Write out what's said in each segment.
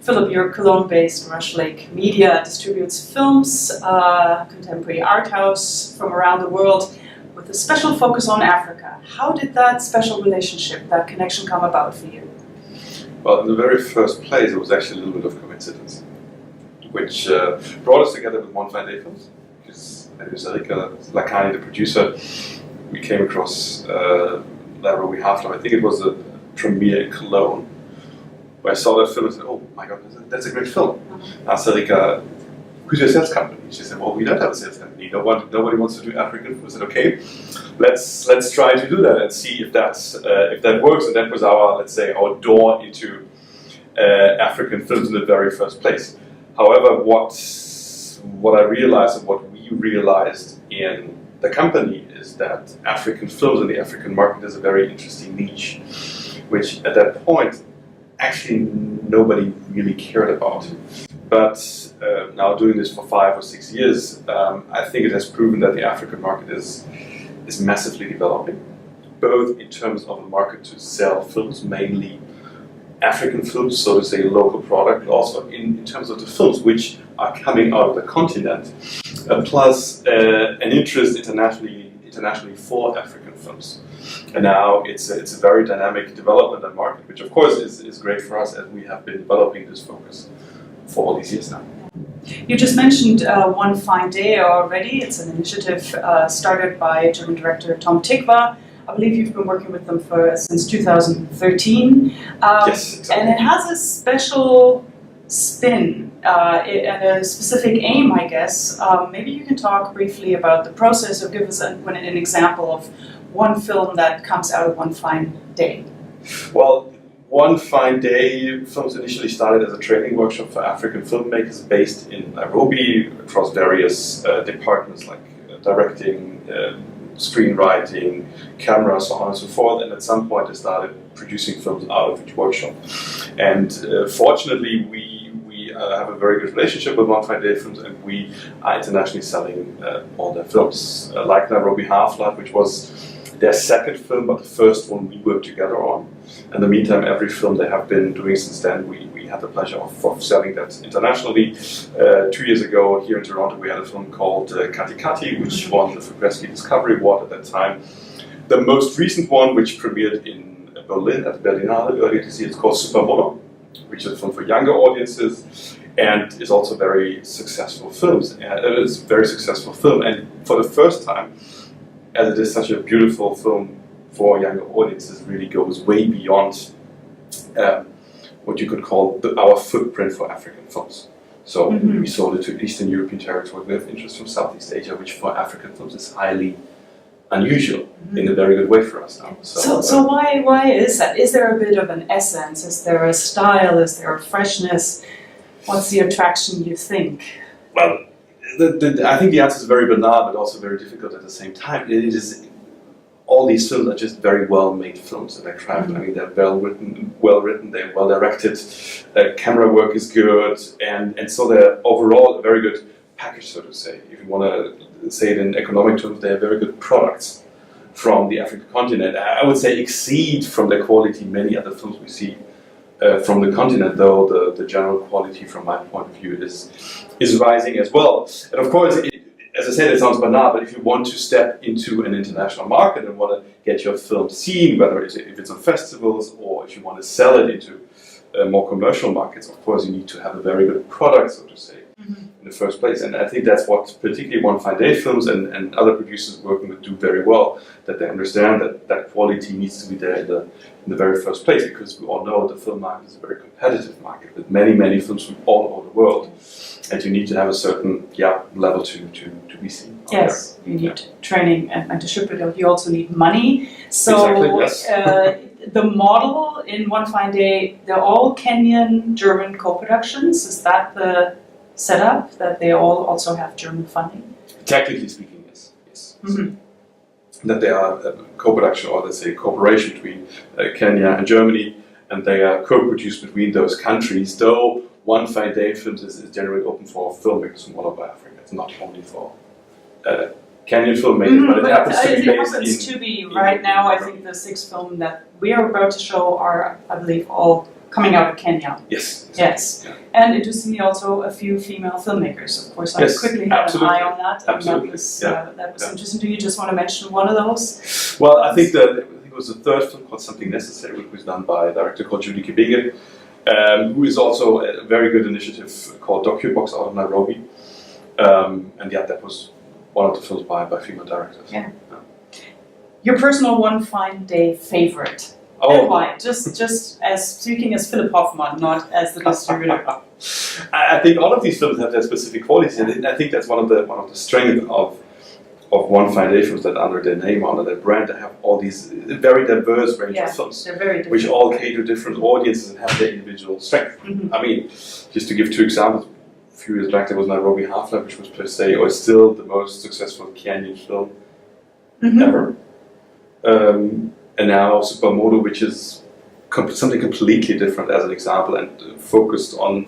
Philipp, your Cologne-based Rushlake Media distributes films, contemporary art house from around the world with a special focus on Africa. How did that special relationship, that connection come about for you? Well, in the very first place, it was actually a little bit of coincidence, which brought us together with One Fine Day Films, because Erika Lakani, the producer, we came across Nairobi Half-Life. I think it was a premiere in Cologne, where I saw that film and said, oh my god, that's a great film. I asked Erika, who's your sales company? She said, well, we don't have a sales company. Nobody wants to do African films. I said, okay, let's try to do that and see if that works. And that was our, let's say, our door into African films in the very first place. However, what I realized and what we realized in the company is that African films in the African market is a very interesting niche, which at that point actually nobody really cared about. But now doing this for 5 or 6 years, I think it has proven that the African market is massively developing, both in terms of a market to sell films, mainly African films, so to say local product, but also in terms of the films which are coming out of the continent, plus an interest internationally for African films. And now it's a very dynamic development and market, which of course is great for us as we have been developing this focus for all these years now. You just mentioned One Fine Day already. It's an initiative started by German director Tom Tykwer. I believe you've been working with them since 2013. Yes, exactly. And it has a special spin and a specific aim, I guess. Maybe you can talk briefly about the process or give us an example of one film that comes out of One Fine Day. Well, One Fine Day Films initially started as a training workshop for African filmmakers based in Nairobi across various departments like directing, screenwriting, camera, so on and so forth. And at some point, they started producing films out of each workshop. And fortunately, we have a very good relationship with One Fine Day Films, and we are internationally selling all their films, like Nairobi Half-Life, which was their second film, but the first one we worked together on. In the meantime, every film they have been doing since then, we had the pleasure of selling that internationally. 2 years ago, here in Toronto, we had a film called Kati Kati, which won the Progressively Discovery Award at that time. The most recent one, which premiered in Berlin at Berlinale earlier this year, it's called Supermono, which is a film for younger audiences, and is also very successful films. It's a very successful film, and for the first time, as it is such a beautiful film for younger audiences, really goes way beyond what you could call our footprint for African films. So we sold it to Eastern European territory. We have interest from Southeast Asia, which for African films is highly unusual in a very good way for us now. So why is that? Is there a bit of an essence? Is there a style? Is there a freshness? What's the attraction, you think? Well, I think the answer is very banal, but also very difficult at the same time. It is all these films are just very well-made films that I craft. I mean, they're well-written, they're well-directed. Camera work is good, and so they're overall a very good package, so to say. If you want to say it in economic terms, they're very good products from the African continent. I would say exceed from the quality many other films we see from the continent, though the general quality from my point of view is rising as well. And of course, as I said, it sounds banal, but if you want to step into an international market and want to get your film seen, whether if it's on festivals or if you want to sell it into more commercial markets, of course you need to have a very good product, so to say, in the first place. And I think that's what particularly One Fine Day Films and other producers working with do very well, that they understand that quality needs to be there in the very first place, because we all know the film market is a very competitive market with many films from all over the world. And you need to have a certain level to be seen. Yes, you need training and to ship it. You also need money. So exactly, yes. The model in One Fine Day, they're all Kenyan German co-productions. Is that the setup, that they all also have German funding? Technically speaking, yes. That they are a co-production, or let's say cooperation between Kenya and Germany, and they are co-produced between those countries, though One Fine Day Films is generally open for filmmakers from all over Africa. It's not only for Kenyan filmmakers, but it happens to be based right now. I think the 6 films that we are about to show are, I believe, all coming out of Kenya. Yes. Yes. Yeah. And interestingly also a few female filmmakers. Of course, I quickly had an eye on that. And Absolutely. that was interesting. Do you just want to mention one of those? Well, I think it was the third film called Something Necessary, which was done by a director called Qubeka, who is also a very good initiative called DocuBox out of Nairobi. And yeah, that was one of the films by female directors. Yeah. Your personal one fine day favorite? Oh. And why? Just as speaking as Philipp Hoffmann, not as the distributor. I think all of these films have their specific qualities, and I think that's one of the strengths of One Fine Day films, that under their name, under their brand, they have all these very diverse range of films, they're very different, which all cater to different audiences and have their individual strength. Mm-hmm. I mean, just to give two examples, a few years back there was Nairobi Half-Life, which was per se, or still the most successful Kenyan film ever. And now Supermoto, which is something completely different as an example, and focused on,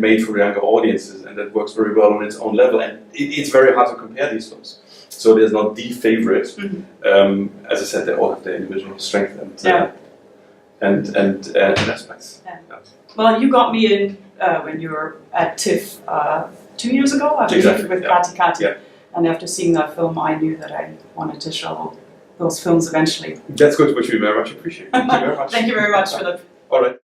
made for younger audiences, and that works very well on its own level. And it's very hard to compare these films. So there's not the favorite. Mm-hmm. As I said, they all have their individual strength and aspects. Yeah. Yeah. Well, you got me in when you were at TIFF 2 years ago, I believe, with Kati Kati. Yeah. And after seeing that film, I knew that I wanted to show those films eventually. That's good, which we very much appreciate. Thank you very much. Thank you very much, Philipp. All right.